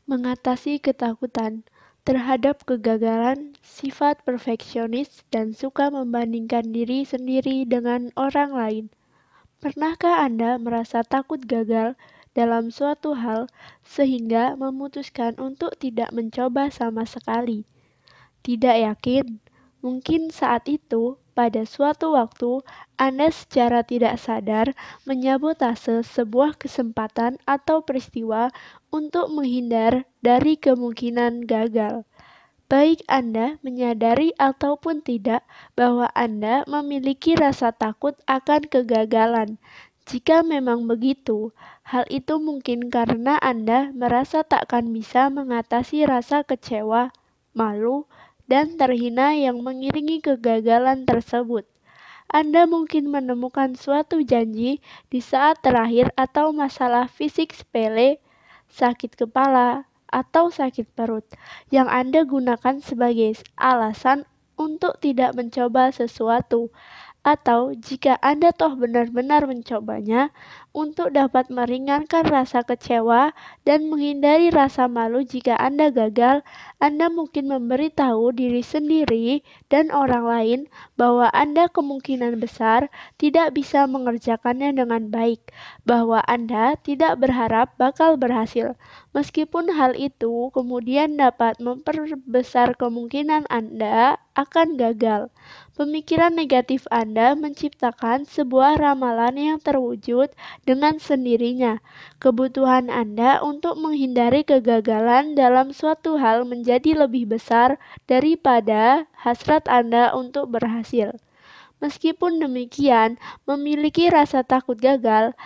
Mengatasi ketakutan terhadap kegagalan, sifat perfeksionis, dan suka membandingkan diri sendiri dengan orang lain. Pernahkah Anda merasa takut gagal dalam suatu hal sehingga memutuskan untuk tidak mencoba sama sekali? Tidak yakin? Mungkin saat itu, pada suatu waktu, Anda secara tidak sadar menyabotase sebuah kesempatan atau peristiwa untuk menghindar dari kemungkinan gagal. Baik Anda menyadari ataupun tidak bahwa Anda memiliki rasa takut akan kegagalan. Jika memang begitu, hal itu mungkin karena Anda merasa takkan bisa mengatasi rasa kecewa, malu, dan terhina yang mengiringi kegagalan tersebut. Anda mungkin menemukan suatu janji di saat terakhir atau masalah fisik sepele, sakit kepala, atau sakit perut, yang Anda gunakan sebagai alasan untuk tidak mencoba sesuatu. Atau jika Anda toh benar-benar mencobanya, untuk dapat meringankan rasa kecewa dan menghindari rasa malu jika Anda gagal, Anda mungkin memberitahu diri sendiri dan orang lain bahwa Anda kemungkinan besar tidak bisa mengerjakannya dengan baik, bahwa Anda tidak berharap bakal berhasil. Meskipun hal itu kemudian dapat memperbesar kemungkinan Anda akan gagal. Pemikiran negatif Anda menciptakan sebuah ramalan yang terwujud dengan sendirinya. Kebutuhan Anda untuk menghindari kegagalan dalam suatu hal menjadi lebih besar daripada hasrat Anda untuk berhasil. Meskipun demikian, memiliki rasa takut gagal,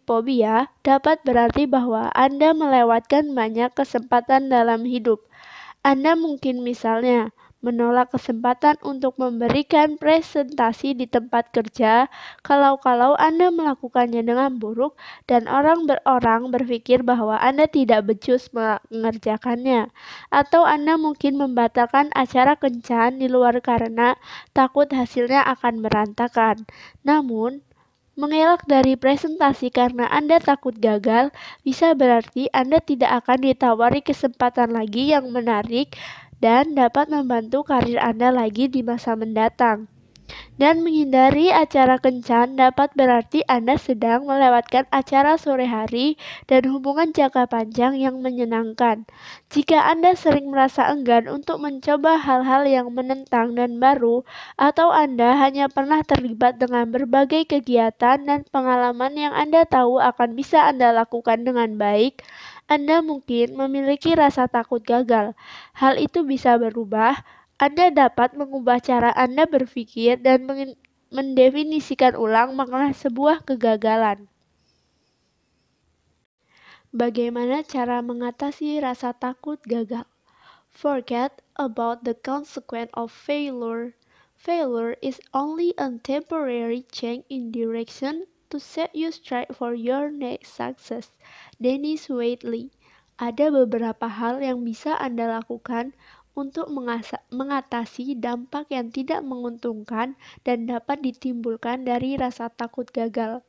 phobia, dapat berarti bahwa Anda melewatkan banyak kesempatan dalam hidup. Anda mungkin misalnya menolak kesempatan untuk memberikan presentasi di tempat kerja kalau Anda melakukannya dengan buruk dan orang berpikir bahwa Anda tidak becus mengerjakannya. Atau Anda mungkin membatalkan acara kencan di luar karena takut hasilnya akan berantakan. Namun, mengelak dari presentasi karena Anda takut gagal bisa berarti Anda tidak akan ditawari kesempatan lagi yang menarik dan dapat membantu karir Anda lagi di masa mendatang. Dan menghindari acara kencan dapat berarti Anda sedang melewatkan acara sore hari dan hubungan jangka panjang yang menyenangkan. Jika Anda sering merasa enggan untuk mencoba hal-hal yang menentang dan baru, atau Anda hanya pernah terlibat dengan berbagai kegiatan dan pengalaman yang Anda tahu akan bisa Anda lakukan dengan baik, Anda mungkin memiliki rasa takut gagal. Hal itu bisa berubah. Anda dapat mengubah cara Anda berpikir dan mendefinisikan ulang makna sebuah kegagalan. Bagaimana cara mengatasi rasa takut gagal? Forget about the consequence of failure. Failure is only a temporary change in direction to set you straight for your next success. Dennis Waitley. Ada beberapa hal yang bisa Anda lakukan untuk mengatasi dampak yang tidak menguntungkan dan dapat ditimbulkan dari rasa takut gagal.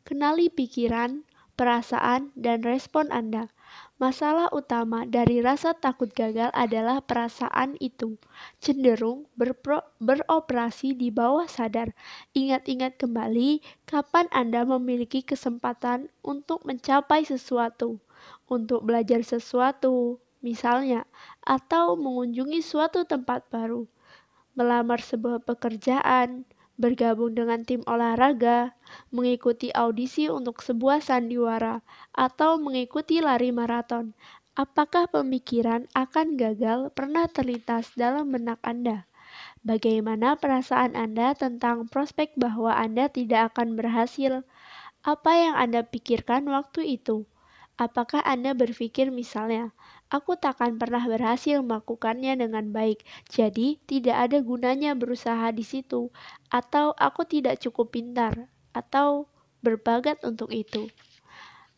Kenali pikiran, perasaan, dan respon Anda. Masalah utama dari rasa takut gagal adalah perasaan itu cenderung beroperasi di bawah sadar. Ingat-ingat kembali kapan Anda memiliki kesempatan untuk mencapai sesuatu, untuk belajar sesuatu, misalnya, atau mengunjungi suatu tempat baru, melamar sebuah pekerjaan, bergabung dengan tim olahraga, mengikuti audisi untuk sebuah sandiwara, atau mengikuti lari maraton. Apakah pemikiran akan gagal pernah terlintas dalam benak Anda? Bagaimana perasaan Anda tentang prospek bahwa Anda tidak akan berhasil? Apa yang Anda pikirkan waktu itu? Apakah Anda berpikir misalnya, aku takkan pernah berhasil melakukannya dengan baik, jadi tidak ada gunanya berusaha di situ, atau aku tidak cukup pintar, atau berbakat untuk itu.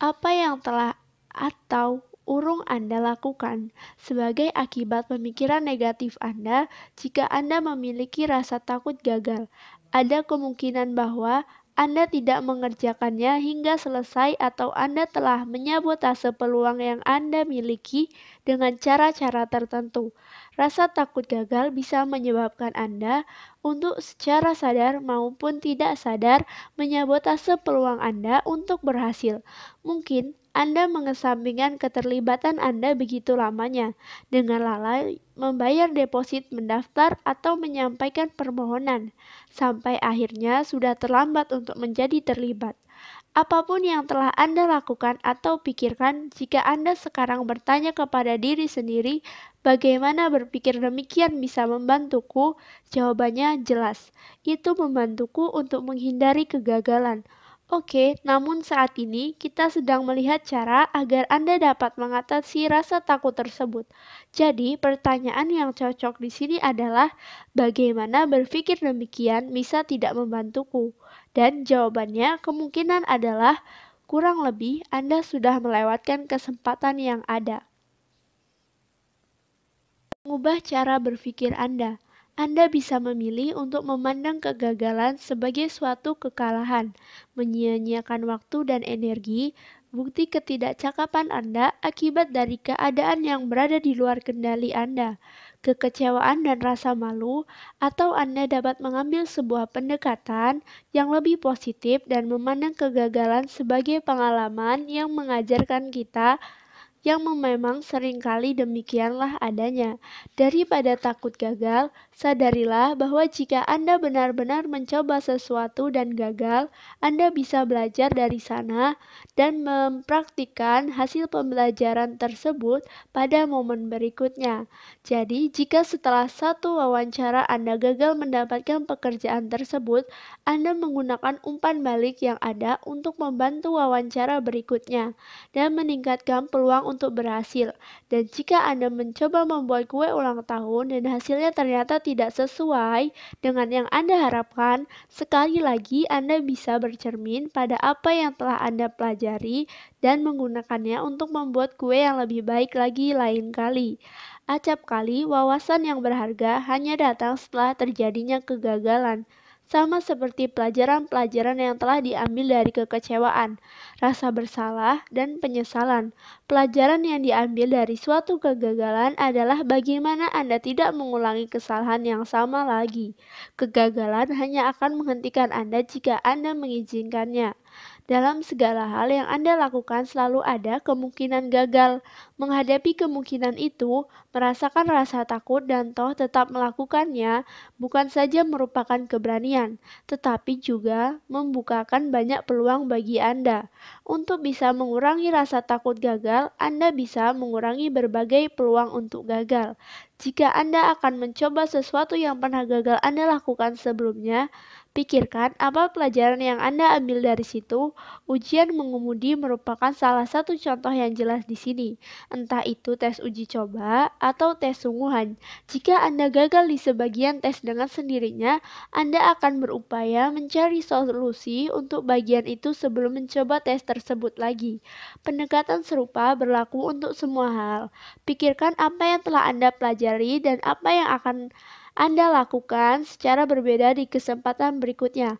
Apa yang telah atau urung Anda lakukan sebagai akibat pemikiran negatif Anda jika Anda memiliki rasa takut gagal? Ada kemungkinan bahwa Anda tidak mengerjakannya hingga selesai atau Anda telah menyabotase peluang yang Anda miliki dengan cara-cara tertentu. Rasa takut gagal bisa menyebabkan Anda untuk secara sadar maupun tidak sadar menyabotase peluang Anda untuk berhasil. Mungkin Anda mengesampingkan keterlibatan Anda begitu lamanya dengan lalai membayar deposit mendaftar atau menyampaikan permohonan sampai akhirnya sudah terlambat untuk menjadi terlibat. Apapun yang telah Anda lakukan atau pikirkan, jika Anda sekarang bertanya kepada diri sendiri, bagaimana berpikir demikian bisa membantuku? Jawabannya jelas. Itu membantuku untuk menghindari kegagalan. Oke, namun saat ini kita sedang melihat cara agar Anda dapat mengatasi rasa takut tersebut. Jadi, pertanyaan yang cocok di sini adalah bagaimana berpikir demikian bisa tidak membantuku? Dan jawabannya kemungkinan adalah kurang lebih Anda sudah melewatkan kesempatan yang ada. Mengubah cara berpikir Anda. Anda bisa memilih untuk memandang kegagalan sebagai suatu kekalahan, menyia-nyiakan waktu dan energi, bukti ketidakcakapan Anda akibat dari keadaan yang berada di luar kendali Anda, kekecewaan dan rasa malu, atau Anda dapat mengambil sebuah pendekatan yang lebih positif dan memandang kegagalan sebagai pengalaman yang mengajarkan kita yang memang seringkali demikianlah adanya. Daripada takut gagal, sadarilah bahwa jika Anda benar-benar mencoba sesuatu dan gagal, Anda bisa belajar dari sana dan mempraktikkan hasil pembelajaran tersebut pada momen berikutnya. Jadi, jika setelah satu wawancara Anda gagal mendapatkan pekerjaan tersebut, Anda menggunakan umpan balik yang ada untuk membantu wawancara berikutnya dan meningkatkan peluang untuk berhasil. Dan jika Anda mencoba membuat kue ulang tahun dan hasilnya ternyata tidak sesuai dengan yang Anda harapkan, sekali lagi Anda bisa bercermin pada apa yang telah Anda pelajari dan menggunakannya untuk membuat kue yang lebih baik lagi lain kali. Acap kali wawasan yang berharga hanya datang setelah terjadinya kegagalan. Sama seperti pelajaran-pelajaran yang telah diambil dari kekecewaan, rasa bersalah, dan penyesalan. Pelajaran yang diambil dari suatu kegagalan adalah bagaimana Anda tidak mengulangi kesalahan yang sama lagi. Kegagalan hanya akan menghentikan Anda jika Anda mengizinkannya. Dalam segala hal yang Anda lakukan selalu ada kemungkinan gagal. Menghadapi kemungkinan itu, merasakan rasa takut dan toh tetap melakukannya bukan saja merupakan keberanian, tetapi juga membukakan banyak peluang bagi Anda. Untuk bisa mengurangi rasa takut gagal, Anda bisa mengurangi berbagai peluang untuk gagal. Jika Anda akan mencoba sesuatu yang pernah gagal Anda lakukan sebelumnya, pikirkan apa pelajaran yang Anda ambil dari situ. Ujian mengemudi merupakan salah satu contoh yang jelas di sini, entah itu tes uji coba atau tes sungguhan. Jika Anda gagal di sebagian tes dengan sendirinya, Anda akan berupaya mencari solusi untuk bagian itu sebelum mencoba tes tersebut lagi. Pendekatan serupa berlaku untuk semua hal. Pikirkan apa yang telah Anda pelajari dan apa yang akan Anda lakukan secara berbeda di kesempatan berikutnya.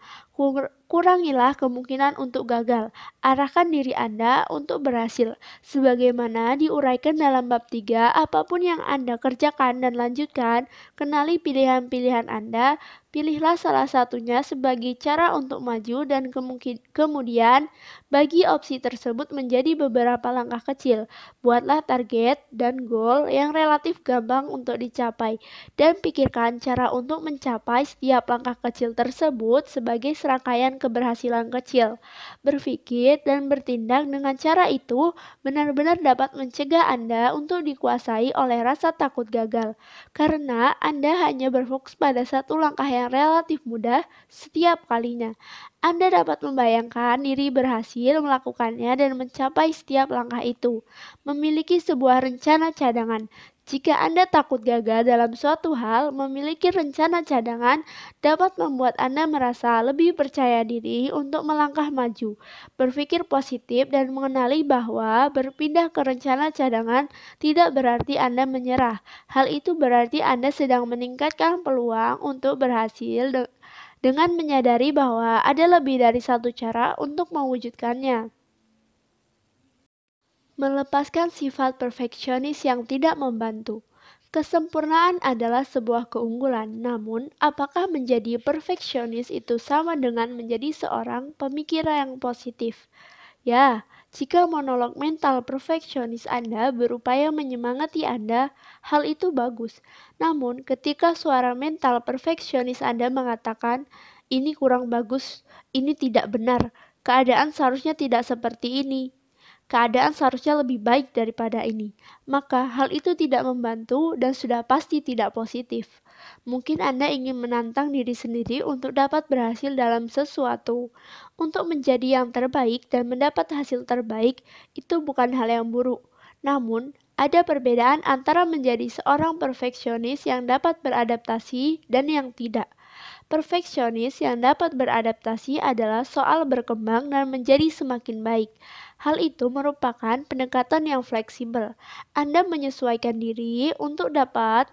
Kurangilah kemungkinan untuk gagal. Arahkan diri Anda untuk berhasil. Sebagaimana diuraikan dalam bab 3, apapun yang Anda kerjakan dan lanjutkan, kenali pilihan-pilihan Anda, pilihlah salah satunya sebagai cara untuk maju dan kemudian bagi opsi tersebut menjadi beberapa langkah kecil. Buatlah target dan goal yang relatif gampang untuk dicapai dan pikirkan cara untuk mencapai setiap langkah kecil tersebut sebagai serangkaian keberhasilan kecil. Berpikir dan bertindak dengan cara itu benar-benar dapat mencegah Anda untuk dikuasai oleh rasa takut gagal, karena Anda hanya berfokus pada satu langkah yang relatif mudah setiap kalinya. Anda dapat membayangkan diri berhasil melakukannya dan mencapai setiap langkah itu. Memiliki sebuah rencana cadangan. Jika Anda takut gagal dalam suatu hal, memiliki rencana cadangan dapat membuat Anda merasa lebih percaya diri untuk melangkah maju. Berpikir positif dan mengenali bahwa berpindah ke rencana cadangan tidak berarti Anda menyerah. Hal itu berarti Anda sedang meningkatkan peluang untuk berhasil dengan menyadari bahwa ada lebih dari satu cara untuk mewujudkannya. Melepaskan sifat perfeksionis yang tidak membantu. Kesempurnaan adalah sebuah keunggulan, namun apakah menjadi perfeksionis itu sama dengan menjadi seorang pemikir yang positif? Ya, jika monolog mental perfeksionis Anda berupaya menyemangati Anda, hal itu bagus. Namun, ketika suara mental perfeksionis Anda mengatakan, "Ini kurang bagus, ini tidak benar, keadaan seharusnya tidak seperti ini. Keadaan seharusnya lebih baik daripada ini," maka hal itu tidak membantu dan sudah pasti tidak positif. Mungkin Anda ingin menantang diri sendiri untuk dapat berhasil dalam sesuatu. Untuk menjadi yang terbaik dan mendapat hasil terbaik itu bukan hal yang buruk. Namun, ada perbedaan antara menjadi seorang perfeksionis yang dapat beradaptasi dan yang tidak. Perfeksionis yang dapat beradaptasi adalah soal berkembang dan menjadi semakin baik. Hal itu merupakan pendekatan yang fleksibel. Anda menyesuaikan diri untuk dapat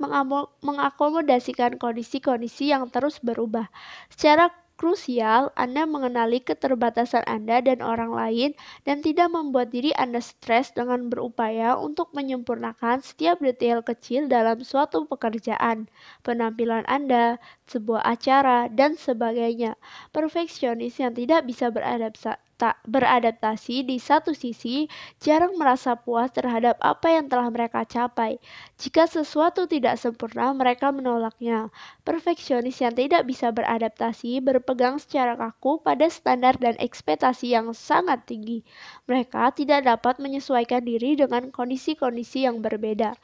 mengakomodasikan kondisi-kondisi yang terus berubah. Secara krusial, Anda mengenali keterbatasan Anda dan orang lain dan tidak membuat diri Anda stres dengan berupaya untuk menyempurnakan setiap detail kecil dalam suatu pekerjaan, penampilan Anda, sebuah acara, dan sebagainya. Perfeksionis yang tidak bisa beradaptasi di satu sisi jarang merasa puas terhadap apa yang telah mereka capai. Jika sesuatu tidak sempurna, mereka menolaknya. Perfeksionis yang tidak bisa beradaptasi berpegang secara kaku pada standar dan ekspektasi yang sangat tinggi. Mereka tidak dapat menyesuaikan diri dengan kondisi-kondisi yang berbeda.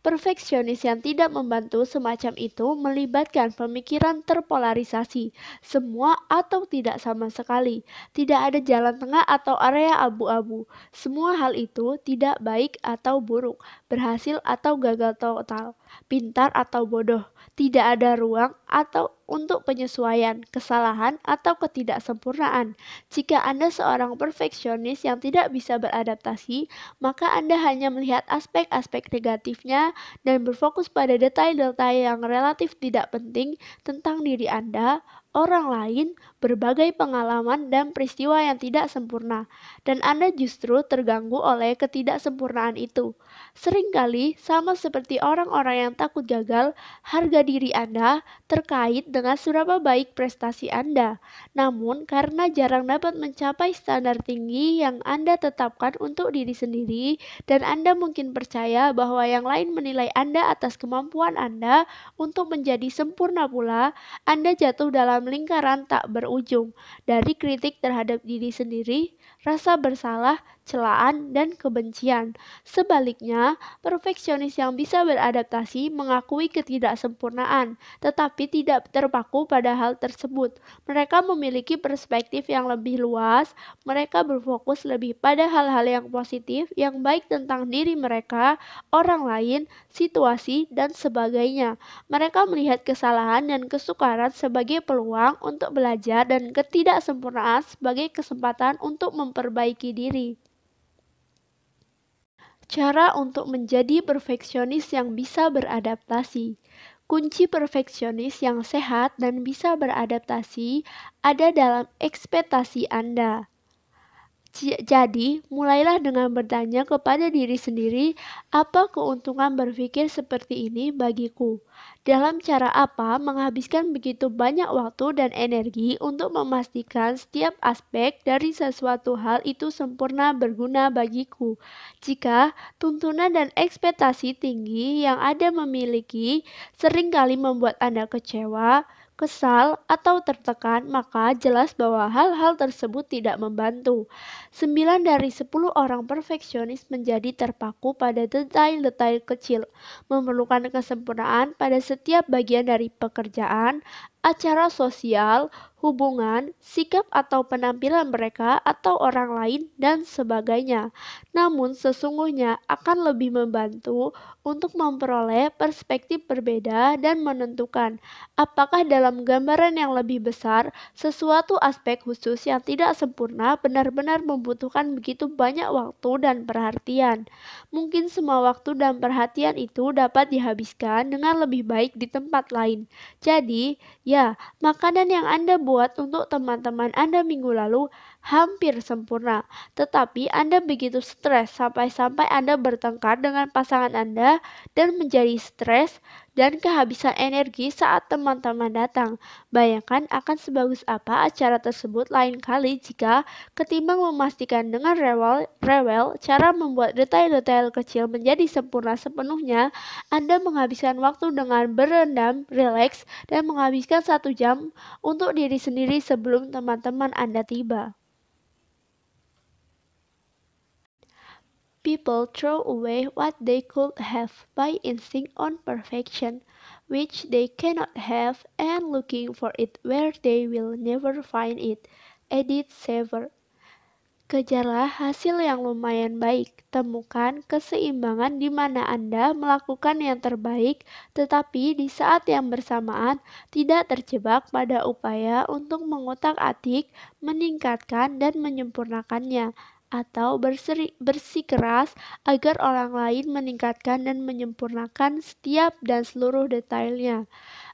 Perfeksionis yang tidak membantu semacam itu melibatkan pemikiran terpolarisasi, semua atau tidak sama sekali. Tidak ada jalan tengah atau area abu-abu. Semua hal itu tidak baik atau buruk, berhasil atau gagal total, pintar atau bodoh. Tidak ada ruang atau untuk penyesuaian, kesalahan, atau ketidaksempurnaan. Jika Anda seorang perfeksionis yang tidak bisa beradaptasi, maka Anda hanya melihat aspek-aspek negatifnya dan berfokus pada detail-detail yang relatif tidak penting tentang diri Anda, orang lain, berbagai pengalaman dan peristiwa yang tidak sempurna, dan Anda justru terganggu oleh ketidaksempurnaan itu. Seringkali, sama seperti orang-orang yang takut gagal, harga diri Anda terkait dengan seberapa baik prestasi Anda. Namun, karena jarang dapat mencapai standar tinggi yang Anda tetapkan untuk diri sendiri, dan Anda mungkin percaya bahwa yang lain menilai Anda atas kemampuan Anda untuk menjadi sempurna pula, Anda jatuh dalam lingkaran tak berujung, dari kritik terhadap diri sendiri, rasa bersalah, celaan, dan kebencian. Sebaliknya, perfeksionis yang bisa beradaptasi mengakui ketidaksempurnaan, tetapi tidak terpaku pada hal tersebut. Mereka memiliki perspektif yang lebih luas, mereka berfokus lebih pada hal-hal yang positif, yang baik tentang diri mereka, orang lain, situasi, dan sebagainya. Mereka melihat kesalahan dan kesukaran sebagai peluang untuk belajar dan ketidaksempurnaan sebagai kesempatan untuk memperbaiki diri. Cara untuk menjadi perfeksionis yang bisa beradaptasi. Kunci perfeksionis yang sehat dan bisa beradaptasi ada dalam ekspektasi Anda. Jadi, mulailah dengan bertanya kepada diri sendiri, apa keuntungan berpikir seperti ini bagiku? Dalam cara apa menghabiskan begitu banyak waktu dan energi untuk memastikan setiap aspek dari sesuatu hal itu sempurna berguna bagiku? Jika tuntunan dan ekspektasi tinggi yang Anda memiliki seringkali membuat Anda kecewa, kesal, atau tertekan, maka jelas bahwa hal-hal tersebut tidak membantu. 9 dari 10 orang perfeksionis menjadi terpaku pada detail-detail kecil, memerlukan kesempurnaan pada setiap bagian dari pekerjaan, acara sosial, hubungan, sikap atau penampilan mereka atau orang lain, dan sebagainya. Namun sesungguhnya akan lebih membantu untuk memperoleh perspektif berbeda dan menentukan apakah dalam gambaran yang lebih besar sesuatu aspek khusus yang tidak sempurna benar-benar membutuhkan begitu banyak waktu dan perhatian. Mungkin semua waktu dan perhatian itu dapat dihabiskan dengan lebih baik di tempat lain. Jadi, Ya, makanan yang Anda buat untuk teman-teman Anda minggu lalu hampir sempurna, tetapi Anda begitu stres sampai-sampai Anda bertengkar dengan pasangan Anda dan menjadi stres dan kehabisan energi saat teman-teman datang. Bayangkan akan sebagus apa acara tersebut lain kali jika ketimbang memastikan dengan rewel cara membuat detail-detail kecil menjadi sempurna sepenuhnya, Anda menghabiskan waktu dengan berendam, rileks, dan menghabiskan 1 jam untuk diri sendiri sebelum teman-teman Anda tiba. People throw away what they could have by insisting on perfection, which they cannot have, and looking for it where they will never find it. Edith Sever. Kejarlah hasil yang lumayan baik. Temukan keseimbangan di mana Anda melakukan yang terbaik, tetapi di saat yang bersamaan tidak terjebak pada upaya untuk mengutak-atik, meningkatkan, dan menyempurnakannya, atau bersikeras agar orang lain meningkatkan dan menyempurnakan setiap dan seluruh detailnya.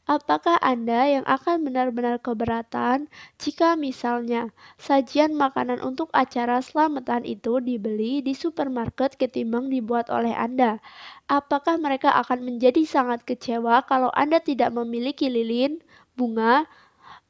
Apakah Anda yang akan benar-benar keberatan jika misalnya sajian makanan untuk acara selamatan itu dibeli di supermarket ketimbang dibuat oleh Anda? Apakah mereka akan menjadi sangat kecewa kalau Anda tidak memiliki lilin, bunga,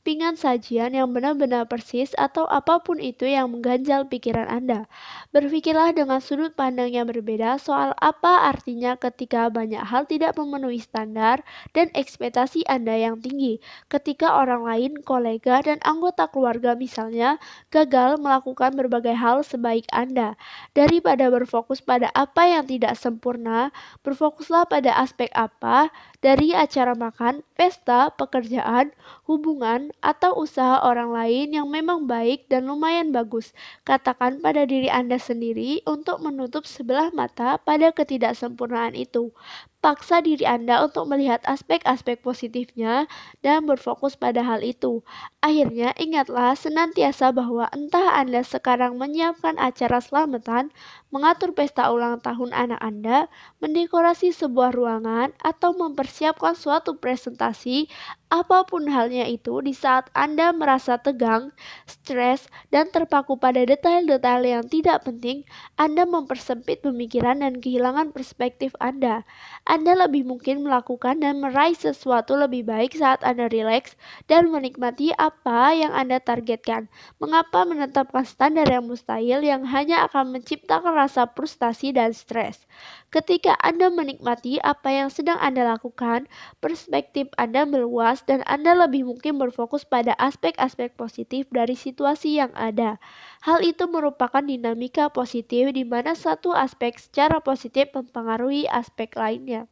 pinggan sajian yang benar-benar persis atau apapun itu yang mengganjal pikiran Anda? Berpikirlah dengan sudut pandang yang berbeda soal apa artinya ketika banyak hal tidak memenuhi standar dan ekspektasi Anda yang tinggi. Ketika orang lain, kolega, dan anggota keluarga misalnya gagal melakukan berbagai hal sebaik Anda. Daripada berfokus pada apa yang tidak sempurna, berfokuslah pada aspek apa dari acara makan, pesta, pekerjaan, hubungan, atau usaha orang lain yang memang baik dan lumayan bagus. Katakan pada diri Anda sendiri untuk menutup sebelah mata pada ketidaksempurnaan itu. Paksa diri Anda untuk melihat aspek-aspek positifnya dan berfokus pada hal itu. Akhirnya, ingatlah senantiasa bahwa entah Anda sekarang menyiapkan acara selamatan, mengatur pesta ulang tahun anak Anda, mendekorasi sebuah ruangan, atau mempersiapkan suatu presentasi, apapun halnya itu, di saat Anda merasa tegang, stres, dan terpaku pada detail-detail yang tidak penting, Anda mempersempit pemikiran dan kehilangan perspektif Anda. Anda lebih mungkin melakukan dan meraih sesuatu lebih baik saat Anda rileks dan menikmati apa yang Anda targetkan. Mengapa menetapkan standar yang mustahil yang hanya akan menciptakan rasa frustasi dan stres? Ketika Anda menikmati apa yang sedang Anda lakukan, perspektif Anda meluas dan Anda lebih mungkin berfokus pada aspek-aspek positif dari situasi yang ada. Hal itu merupakan dinamika positif di mana satu aspek secara positif mempengaruhi aspek lainnya.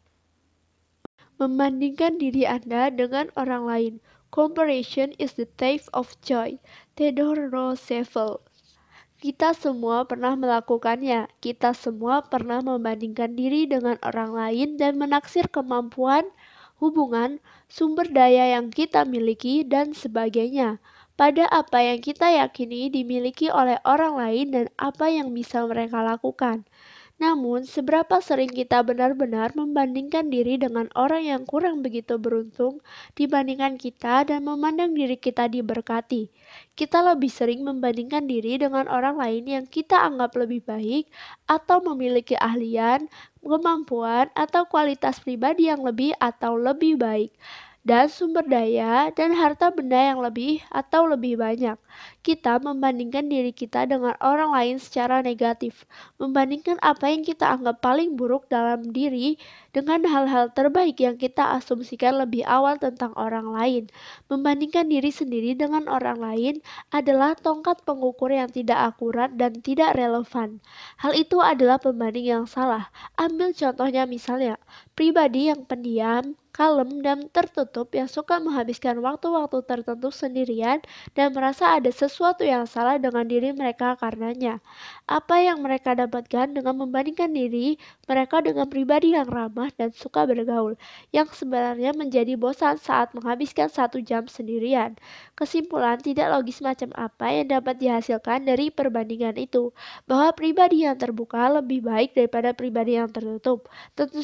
Membandingkan diri Anda dengan orang lain. Comparison is the thief of joy. Theodore Roosevelt. Kita semua pernah melakukannya. Kita semua pernah membandingkan diri dengan orang lain dan menaksir kemampuan, hubungan, sumber daya yang kita miliki, dan sebagainya. Pada apa yang kita yakini dimiliki oleh orang lain dan apa yang bisa mereka lakukan. Namun, seberapa sering kita benar-benar membandingkan diri dengan orang yang kurang begitu beruntung dibandingkan kita dan memandang diri kita diberkati? Kita lebih sering membandingkan diri dengan orang lain yang kita anggap lebih baik atau memiliki keahlian, kemampuan, atau kualitas pribadi yang lebih atau lebih baik, dan sumber daya dan harta benda yang lebih atau lebih banyak. Kita membandingkan diri kita dengan orang lain secara negatif, membandingkan apa yang kita anggap paling buruk dalam diri dengan hal-hal terbaik yang kita asumsikan lebih awal tentang orang lain. Membandingkan diri sendiri dengan orang lain adalah tongkat pengukur yang tidak akurat dan tidak relevan. Hal itu adalah pembanding yang salah. Ambil contohnya misalnya, pribadi yang pendiam, kalem, dan tertutup yang suka menghabiskan waktu-waktu tertentu sendirian dan merasa ada sesuatu yang salah dengan diri mereka karenanya. Apa yang mereka dapatkan dengan membandingkan diri mereka dengan pribadi yang ramah dan suka bergaul, yang sebenarnya menjadi bosan saat menghabiskan 1 jam sendirian. Kesimpulan tidak logis macam apa yang dapat dihasilkan dari perbandingan itu, bahwa pribadi yang terbuka lebih baik daripada pribadi yang tertutup. Tentu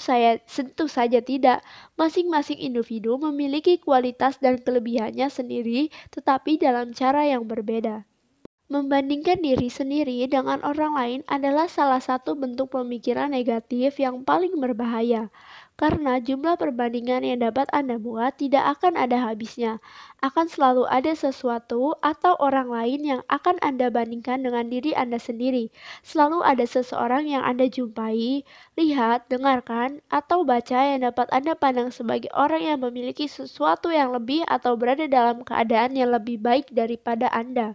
saja tidak. Masih Masing-masing individu memiliki kualitas dan kelebihannya sendiri, tetapi dalam cara yang berbeda. Membandingkan diri sendiri dengan orang lain adalah salah satu bentuk pemikiran negatif yang paling berbahaya, karena jumlah perbandingan yang dapat Anda buat tidak akan ada habisnya. Akan selalu ada sesuatu atau orang lain yang akan Anda bandingkan dengan diri Anda sendiri. Selalu ada seseorang yang Anda jumpai, lihat, dengarkan, atau baca yang dapat Anda pandang sebagai orang yang memiliki sesuatu yang lebih atau berada dalam keadaan yang lebih baik daripada Anda.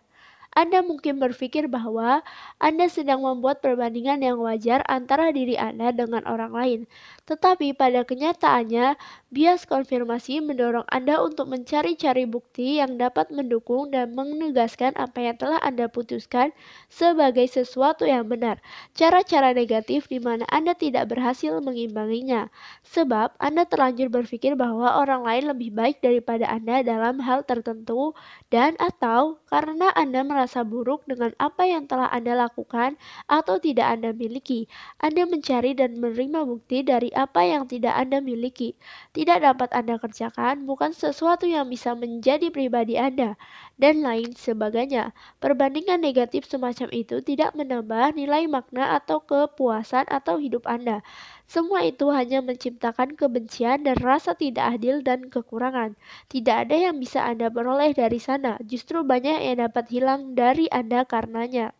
Anda mungkin berpikir bahwa Anda sedang membuat perbandingan yang wajar antara diri Anda dengan orang lain. Tetapi pada kenyataannya, bias konfirmasi mendorong Anda untuk mencari-cari bukti yang dapat mendukung dan menegaskan apa yang telah Anda putuskan sebagai sesuatu yang benar. Cara-cara negatif di mana Anda tidak berhasil mengimbanginya. Sebab Anda terlanjur berpikir bahwa orang lain lebih baik daripada Anda dalam hal tertentu dan atau karena Anda merasa buruk dengan apa yang telah Anda lakukan atau tidak Anda miliki. Anda mencari dan menerima bukti dari apa yang tidak Anda miliki, tidak dapat Anda kerjakan, bukan sesuatu yang bisa menjadi pribadi Anda, dan lain sebagainya. Perbandingan negatif semacam itu tidak menambah nilai makna atau kepuasan atau hidup Anda. Semua itu hanya menciptakan kebencian dan rasa tidak adil dan kekurangan. Tidak ada yang bisa Anda peroleh dari sana, justru banyak yang dapat hilang dari Anda karenanya.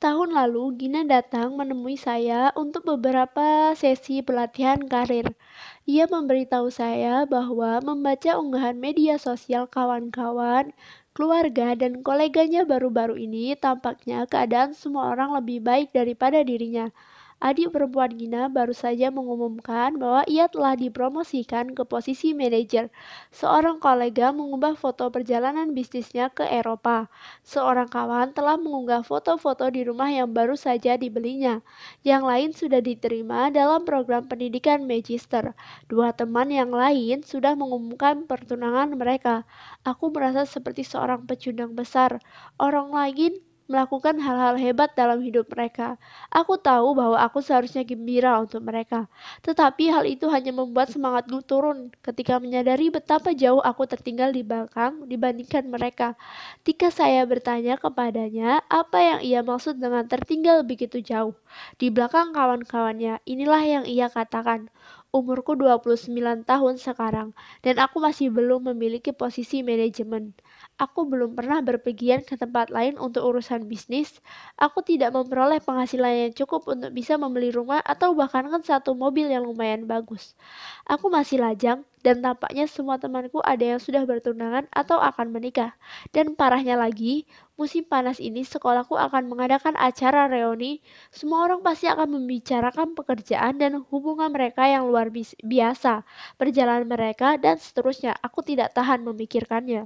Tahun lalu, Gina datang menemui saya untuk beberapa sesi pelatihan karir. Ia memberitahu saya bahwa membaca unggahan media sosial kawan-kawan, keluarga, dan koleganya baru-baru ini tampaknya keadaan semua orang lebih baik daripada dirinya. Adik perempuan Gina baru saja mengumumkan bahwa ia telah dipromosikan ke posisi manajer. Seorang kolega mengunggah foto perjalanan bisnisnya ke Eropa. Seorang kawan telah mengunggah foto-foto di rumah yang baru saja dibelinya. Yang lain sudah diterima dalam program pendidikan magister. Dua teman yang lain sudah mengumumkan pertunangan mereka. Aku merasa seperti seorang pecundang besar. Orang lain melakukan hal-hal hebat dalam hidup mereka. Aku tahu bahwa aku seharusnya gembira untuk mereka. Tetapi hal itu hanya membuat semangatku turun ketika menyadari betapa jauh aku tertinggal di belakang dibandingkan mereka. Ketika saya bertanya kepadanya apa yang ia maksud dengan tertinggal begitu jauh di belakang kawan-kawannya, inilah yang ia katakan. Umurku 29 tahun sekarang, dan aku masih belum memiliki posisi manajemen. Aku belum pernah berpergian ke tempat lain untuk urusan bisnis. Aku tidak memperoleh penghasilan yang cukup untuk bisa membeli rumah atau bahkan satu mobil yang lumayan bagus. Aku masih lajang, dan tampaknya semua temanku ada yang sudah bertunangan atau akan menikah. Dan parahnya lagi, musim panas ini sekolahku akan mengadakan acara reuni. Semua orang pasti akan membicarakan pekerjaan dan hubungan mereka yang luar biasa, perjalanan mereka, dan seterusnya. Aku tidak tahan memikirkannya.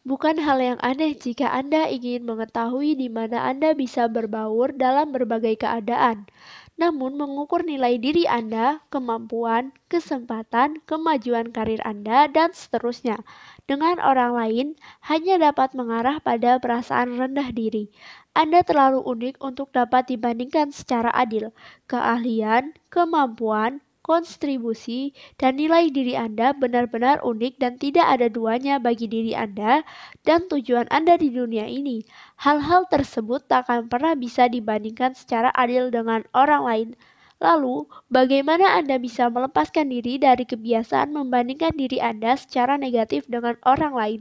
Bukan hal yang aneh jika Anda ingin mengetahui di mana Anda bisa berbaur dalam berbagai keadaan. Namun, mengukur nilai diri Anda, kemampuan, kesempatan, kemajuan karir Anda, dan seterusnya dengan orang lain hanya dapat mengarah pada perasaan rendah diri. Anda terlalu unik untuk dapat dibandingkan secara adil. Keahlian, kemampuan, kontribusi, dan nilai diri Anda benar-benar unik dan tidak ada duanya bagi diri Anda dan tujuan Anda di dunia ini. Hal-hal tersebut tak akan pernah bisa dibandingkan secara adil dengan orang lain. Lalu, bagaimana Anda bisa melepaskan diri dari kebiasaan membandingkan diri Anda secara negatif dengan orang lain?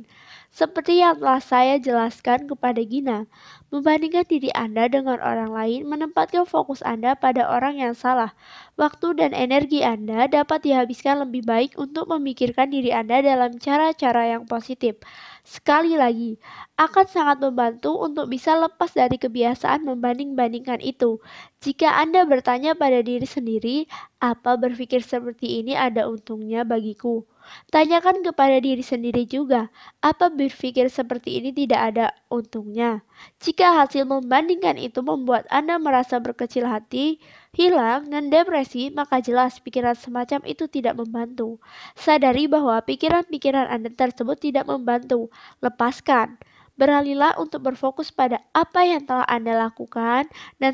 Seperti yang telah saya jelaskan kepada Gina, membandingkan diri Anda dengan orang lain menempatkan fokus Anda pada orang yang salah. Waktu dan energi Anda dapat dihabiskan lebih baik untuk memikirkan diri Anda dalam cara-cara yang positif. Sekali lagi, akan sangat membantu untuk bisa lepas dari kebiasaan membanding-bandingkan itu. Jika Anda bertanya pada diri sendiri, apa berpikir seperti ini ada untungnya bagiku? Tanyakan kepada diri sendiri juga, apa berpikir seperti ini tidak ada untungnya? Jika hasil membandingkan itu membuat Anda merasa berkecil hati, hilang, dan depresi, maka jelas pikiran semacam itu tidak membantu. Sadari bahwa pikiran-pikiran Anda tersebut tidak membantu. Lepaskan. Beralihlah untuk berfokus pada apa yang telah Anda lakukan dan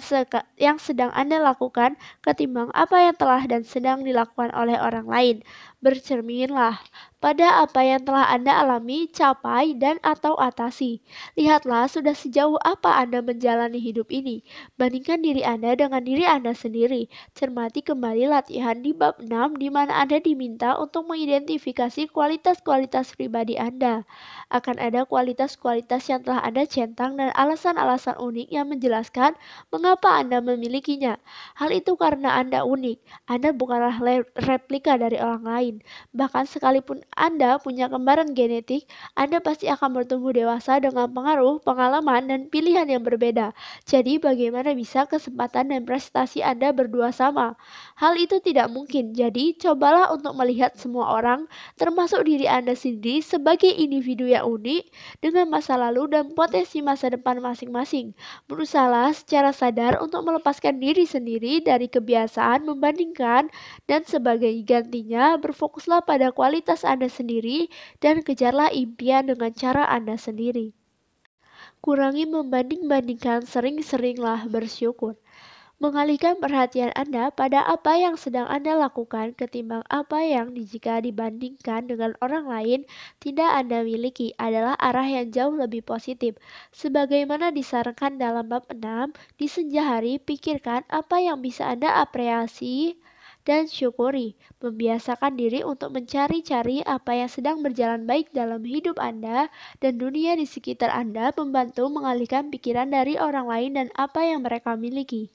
yang sedang Anda lakukan ketimbang apa yang telah dan sedang dilakukan oleh orang lain. Bercerminlah pada apa yang telah Anda alami, capai, dan atau atasi. Lihatlah sudah sejauh apa Anda menjalani hidup ini. Bandingkan diri Anda dengan diri Anda sendiri. Cermati kembali latihan di bab 6 di mana Anda diminta untuk mengidentifikasi kualitas-kualitas pribadi Anda. Akan ada kualitas-kualitas yang telah Anda centang dan alasan-alasan unik yang menjelaskan mengapa Anda memilikinya. Hal itu karena Anda unik. Anda bukanlah replika dari orang lain. Bahkan sekalipun Anda punya kembaran genetik, Anda pasti akan bertumbuh dewasa dengan pengaruh, pengalaman, dan pilihan yang berbeda. Jadi bagaimana bisa kesempatan dan prestasi Anda berdua sama? Hal itu tidak mungkin. Jadi cobalah untuk melihat semua orang, termasuk diri Anda sendiri, sebagai individu yang unik dengan masa lalu dan potensi masa depan masing-masing. Berusahalah secara sadar untuk melepaskan diri sendiri dari kebiasaan membandingkan dan sebagai gantinya berfokuslah pada kualitas Anda sendiri dan kejarlah impian dengan cara Anda sendiri. Kurangi membanding-bandingkan, sering-seringlah bersyukur. Mengalihkan perhatian Anda pada apa yang sedang Anda lakukan ketimbang apa yang jika dibandingkan dengan orang lain tidak Anda miliki adalah arah yang jauh lebih positif. Sebagaimana disarankan dalam bab 6, di senja hari pikirkan apa yang bisa Anda apresiasi dan syukuri. Membiasakan diri untuk mencari-cari apa yang sedang berjalan baik dalam hidup Anda dan dunia di sekitar Anda membantu mengalihkan pikiran dari orang lain dan apa yang mereka miliki.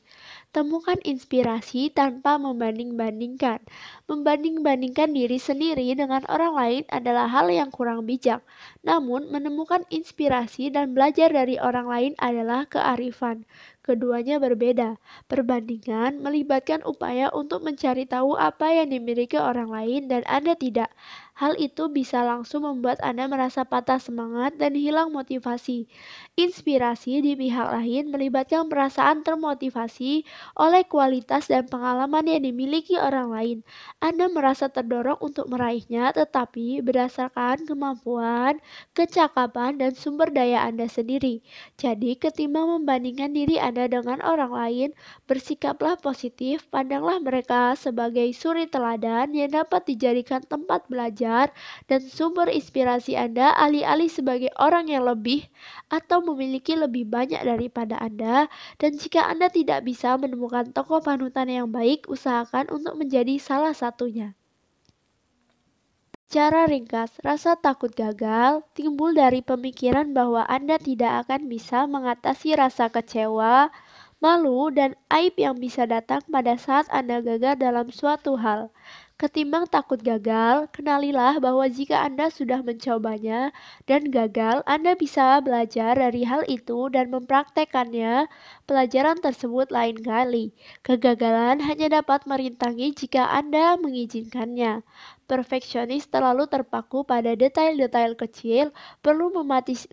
Temukan inspirasi tanpa membanding-bandingkan. Membanding-bandingkan diri sendiri dengan orang lain adalah hal yang kurang bijak. Namun, menemukan inspirasi dan belajar dari orang lain adalah kearifan. Keduanya berbeda. Perbandingan melibatkan upaya untuk mencari tahu apa yang dimiliki orang lain dan Anda tidak. Hal itu bisa langsung membuat Anda merasa patah semangat dan hilang motivasi. Inspirasi di pihak lain melibatkan perasaan termotivasi oleh kualitas dan pengalaman yang dimiliki orang lain. Anda merasa terdorong untuk meraihnya, tetapi berdasarkan kemampuan, kecakapan, dan sumber daya Anda sendiri. Jadi, ketimbang membandingkan diri Anda dengan orang lain, bersikaplah positif, pandanglah mereka sebagai suri teladan yang dapat dijadikan tempat belajar dan sumber inspirasi Anda alih-alih sebagai orang yang lebih atau memiliki lebih banyak daripada Anda. Dan jika Anda tidak bisa menemukan tokoh panutan yang baik, usahakan untuk menjadi salah satunya. Secara ringkas, rasa takut gagal timbul dari pemikiran bahwa Anda tidak akan bisa mengatasi rasa kecewa, malu, dan aib yang bisa datang pada saat Anda gagal dalam suatu hal. Ketimbang takut gagal, kenalilah bahwa jika Anda sudah mencobanya dan gagal, Anda bisa belajar dari hal itu dan mempraktekkannya pelajaran tersebut lain kali. Kegagalan hanya dapat merintangi jika Anda mengizinkannya. Perfeksionis terlalu terpaku pada detail-detail kecil, perlu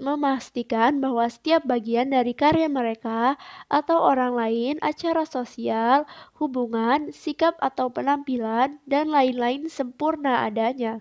memastikan bahwa setiap bagian dari karya mereka atau orang lain, acara sosial, hubungan, sikap atau penampilan, dan lain-lain sempurna adanya.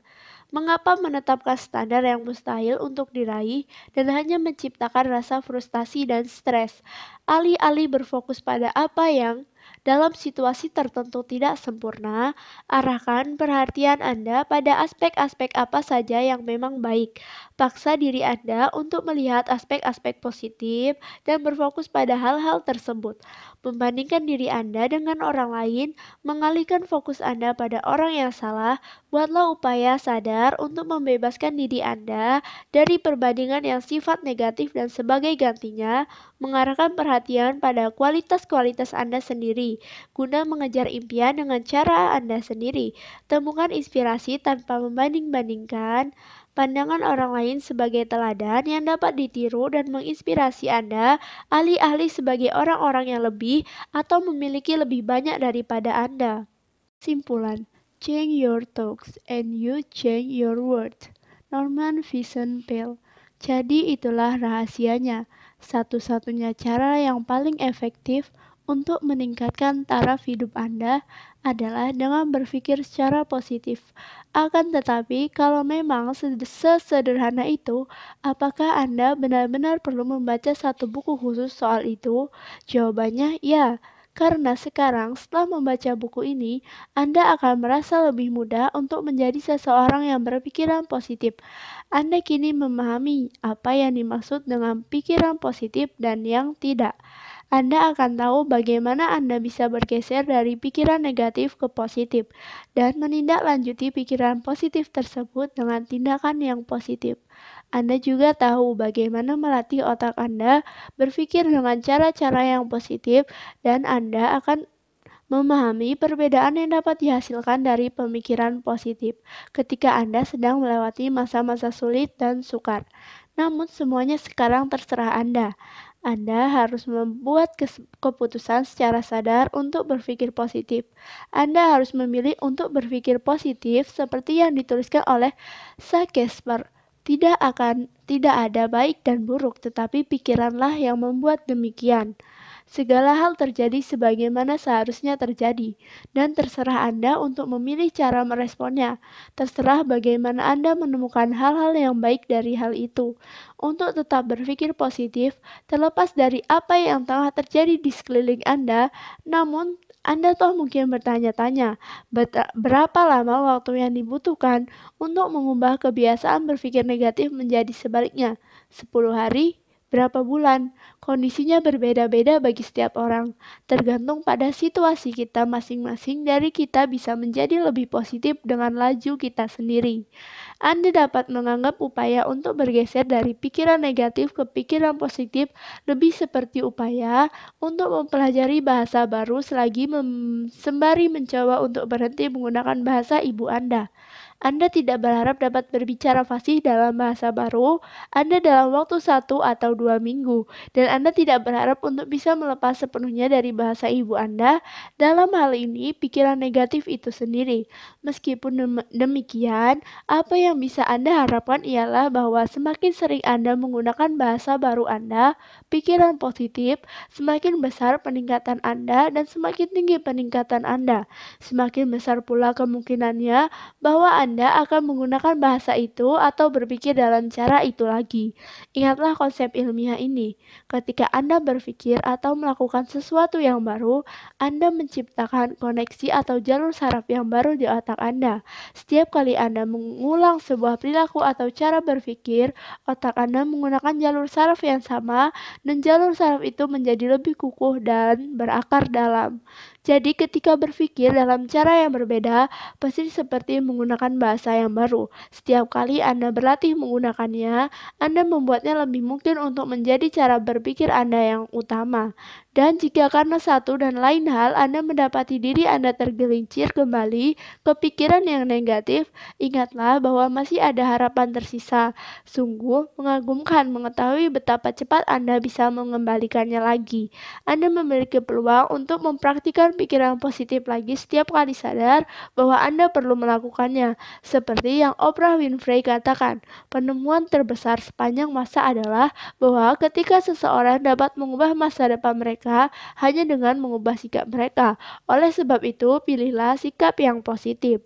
Mengapa menetapkan standar yang mustahil untuk diraih dan hanya menciptakan rasa frustasi dan stres? Alih-alih berfokus pada apa yang dalam situasi tertentu tidak sempurna, arahkan perhatian Anda pada aspek-aspek apa saja yang memang baik. Paksa diri Anda untuk melihat aspek-aspek positif dan berfokus pada hal-hal tersebut. Membandingkan diri Anda dengan orang lain, mengalihkan fokus Anda pada orang yang salah, buatlah upaya sadar untuk membebaskan diri Anda dari perbandingan yang sifat negatif dan sebagai gantinya, mengarahkan perhatian pada kualitas-kualitas Anda sendiri, guna mengejar impian dengan cara Anda sendiri. Temukan inspirasi tanpa membanding-bandingkan. Pandangan orang lain sebagai teladan yang dapat ditiru dan menginspirasi Anda, alih-alih sebagai orang-orang yang lebih atau memiliki lebih banyak daripada Anda. Simpulan, change your thoughts and you change your world. Norman Vincent Peale. Jadi itulah rahasianya. Satu-satunya cara yang paling efektif untuk meningkatkan taraf hidup Anda adalah dengan berpikir secara positif. Akan tetapi, kalau memang sesederhana itu, apakah Anda benar-benar perlu membaca satu buku khusus soal itu? Jawabannya ya. Karena sekarang setelah membaca buku ini, Anda akan merasa lebih mudah untuk menjadi seseorang yang berpikiran positif. Anda kini memahami apa yang dimaksud dengan pikiran positif dan yang tidak. Anda akan tahu bagaimana Anda bisa bergeser dari pikiran negatif ke positif dan menindaklanjuti pikiran positif tersebut dengan tindakan yang positif. Anda juga tahu bagaimana melatih otak Anda berpikir dengan cara-cara yang positif dan Anda akan memahami perbedaan yang dapat dihasilkan dari pemikiran positif ketika Anda sedang melewati masa-masa sulit dan sukar. Namun semuanya sekarang terserah Anda. Anda harus membuat keputusan secara sadar untuk berpikir positif. Anda harus memilih untuk berpikir positif seperti yang dituliskan oleh Shakespeare. Tidak ada baik dan buruk, tetapi pikiranlah yang membuat demikian. Segala hal terjadi sebagaimana seharusnya terjadi, dan terserah Anda untuk memilih cara meresponnya. Terserah bagaimana Anda menemukan hal-hal yang baik dari hal itu. Untuk tetap berpikir positif, terlepas dari apa yang telah terjadi di sekeliling Anda, namun Anda toh mungkin bertanya-tanya, berapa lama waktu yang dibutuhkan untuk mengubah kebiasaan berpikir negatif menjadi sebaliknya? 10 hari? Berapa bulan? Kondisinya berbeda-beda bagi setiap orang, tergantung pada situasi kita masing-masing. Dari kita bisa menjadi lebih positif dengan laju kita sendiri. Anda dapat menganggap upaya untuk bergeser dari pikiran negatif ke pikiran positif lebih seperti upaya untuk mempelajari bahasa baru sembari mencoba untuk berhenti menggunakan bahasa ibu Anda. Anda tidak berharap dapat berbicara fasih dalam bahasa baru Anda dalam waktu 1 atau 2 minggu, dan Anda tidak berharap untuk bisa melepas sepenuhnya dari bahasa ibu Anda. Dalam hal ini, pikiran negatif itu sendiri. Meskipun demikian, apa yang bisa Anda harapkan ialah bahwa semakin sering Anda menggunakan bahasa baru Anda, pikiran positif, semakin besar peningkatan Anda dan semakin tinggi peningkatan Anda. Semakin besar pula kemungkinannya bahwa Anda akan menggunakan bahasa itu atau berpikir dalam cara itu lagi. Ingatlah konsep ilmiah ini. Ketika Anda berpikir atau melakukan sesuatu yang baru, Anda menciptakan koneksi atau jalur saraf yang baru di otak Anda. Setiap kali Anda mengulang sebuah perilaku atau cara berpikir, otak Anda menggunakan jalur saraf yang sama dan jalur saraf itu menjadi lebih kukuh dan berakar dalam. Jadi ketika berpikir dalam cara yang berbeda, pasti seperti menggunakan bahasa yang baru. Setiap kali Anda berlatih menggunakannya, Anda membuatnya lebih mungkin untuk menjadi cara berpikir Anda yang utama. Dan jika karena satu dan lain hal Anda mendapati diri Anda tergelincir kembali ke pikiran yang negatif, ingatlah bahwa masih ada harapan tersisa. Sungguh mengagumkan mengetahui betapa cepat Anda bisa mengembalikannya lagi. Anda memiliki peluang untuk mempraktikkan pikiran positif lagi setiap kali sadar bahwa Anda perlu melakukannya. Seperti yang Oprah Winfrey katakan, penemuan terbesar sepanjang masa adalah bahwa ketika seseorang dapat mengubah masa depan mereka hanya dengan mengubah sikap mereka. Oleh sebab itu, pilihlah sikap yang positif.